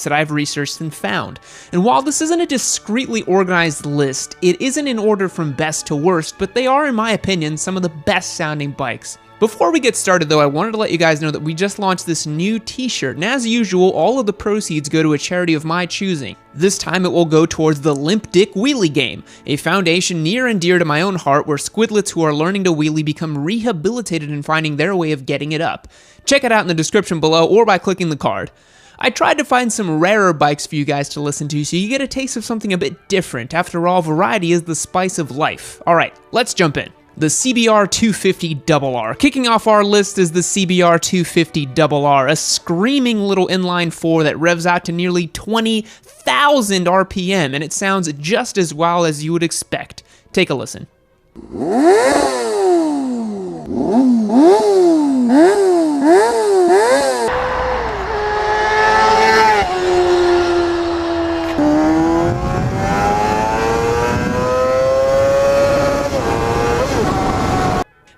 that I've researched and found. And while this isn't a discreetly organized list, it isn't in order from best to worst, but they are, in my opinion, some of the best sounding bikes. Before we get started though, I wanted to let you guys know that we just launched this new t-shirt, and as usual, all of the proceeds go to a charity of my choosing. This time it will go towards the Limp Dick Wheelie Game, a foundation near and dear to my own heart where squidlets who are learning to wheelie become rehabilitated in finding their way of getting it up. Check it out in the description below or by clicking the card. I tried to find some rarer bikes for you guys to listen to so you get a taste of something a bit different. After all, variety is the spice of life. Alright, let's jump in. The CBR 250RR. Kicking off our list is the CBR 250RR, a screaming little inline 4 that revs out to nearly 20,000 RPM, and it sounds just as wild as you would expect. Take a listen.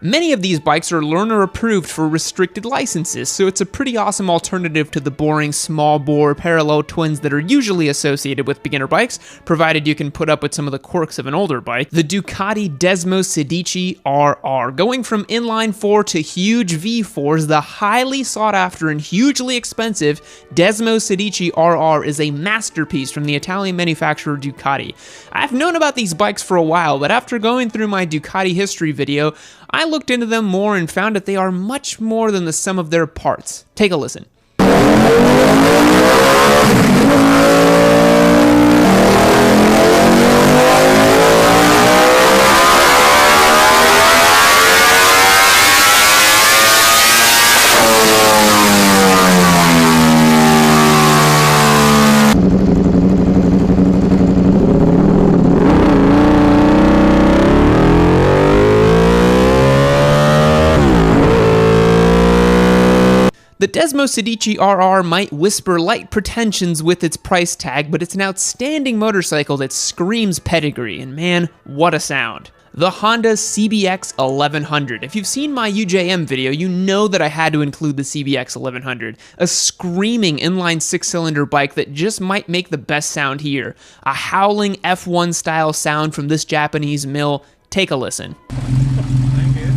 Many of these bikes are learner approved for restricted licenses, so it's a pretty awesome alternative to the boring small bore parallel twins that are usually associated with beginner bikes, provided you can put up with some of the quirks of an older bike. The Ducati Desmo Sedici RR. Going from inline 4 to huge V4s, the highly sought after and hugely expensive Desmo Sedici RR is a masterpiece from the Italian manufacturer Ducati. I've known about these bikes for a while, but after going through my Ducati history video, I looked into them more and found that they are much more than the sum of their parts. Take a listen. The Desmo Sedici RR might whisper light pretensions with its price tag, but it's an outstanding motorcycle that screams pedigree, and man, what a sound. The Honda CBX 1100. If you've seen my UJM video, you know that I had to include the CBX 1100, a screaming inline 6-cylinder bike that just might make the best sound here. A howling F1 style sound from this Japanese mill. Take a listen. Thank you.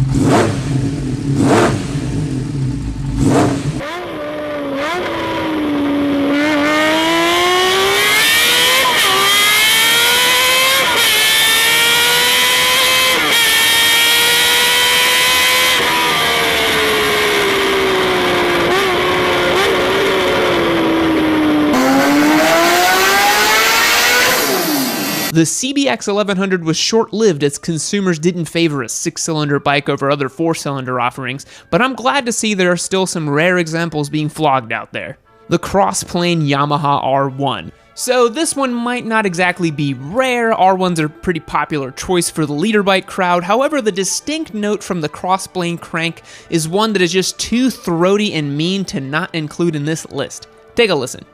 The CBX 1100 was short-lived as consumers didn't favor a 6-cylinder bike over other 4-cylinder offerings, but I'm glad to see there are still some rare examples being flogged out there. The cross-plane Yamaha R1. So this one might not exactly be rare. R1s are a pretty popular choice for the leader bike crowd. However, the distinct note from the cross-plane crank is one that is just too throaty and mean to not include in this list. Take a listen.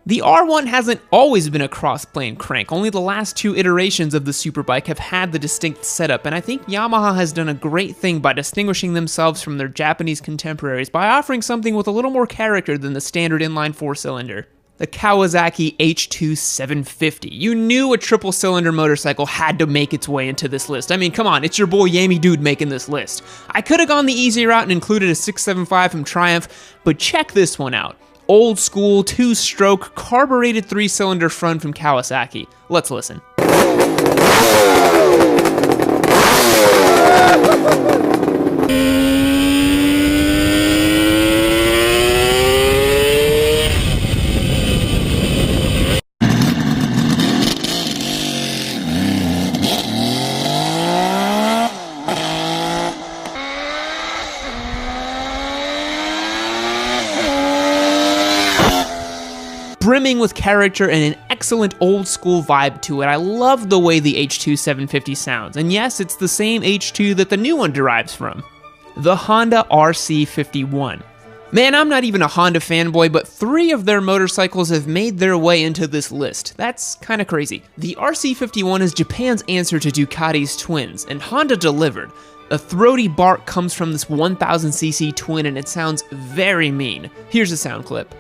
The R1 hasn't always been a cross-plane crank, only the last 2 iterations of the superbike have had the distinct setup, and I think Yamaha has done a great thing by distinguishing themselves from their Japanese contemporaries by offering something with a little more character than the standard inline 4-cylinder. The Kawasaki H2 750. You knew a triple-cylinder motorcycle had to make its way into this list. I mean, come on, it's your boy Yami Dude making this list. I could have gone the easy route and included a 675 from Triumph, but check this one out. Old school 2-stroke carbureted 3-cylinder front from Kawasaki. Let's listen. Brimming with character and an excellent old school vibe to it. I love the way the H2 750 sounds, and yes, it's the same H2 that the new one derives from. the Honda RC51. Man, I'm not even a Honda fanboy, but 3 of their motorcycles have made their way into this list. That's kinda crazy. The RC51 is Japan's answer to Ducati's twins, and Honda delivered. A throaty bark comes from this 1000cc twin and it sounds very mean. Here's a sound clip.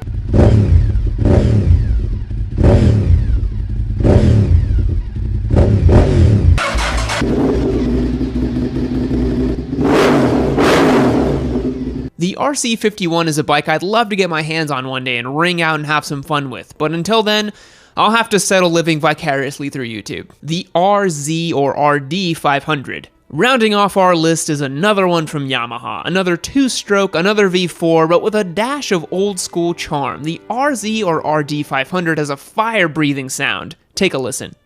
The RC51 is a bike I'd love to get my hands on one day and ring out and have some fun with, but until then, I'll have to settle living vicariously through YouTube. The RZ or RD 500. Rounding off our list is another one from Yamaha, another 2-stroke, another V4, but with a dash of old school charm. The RZ or RD 500 has a fire-breathing sound. Take a listen.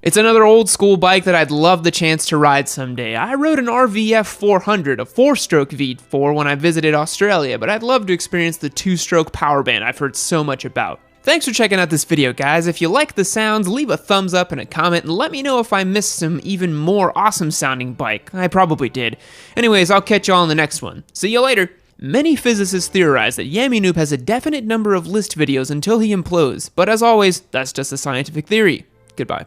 It's another old school bike that I'd love the chance to ride someday. I rode an RVF 400, a 4-stroke V4 when I visited Australia, but I'd love to experience the 2-stroke power band I've heard so much about. Thanks for checking out this video, guys. If you like the sounds, leave a thumbs up and a comment and let me know if I missed some even more awesome sounding bike. I probably did. Anyways, I'll catch y'all in the next one. See you later. Many physicists theorize that Yami Noob has a definite number of list videos until he implodes, but as always, that's just a scientific theory. Goodbye.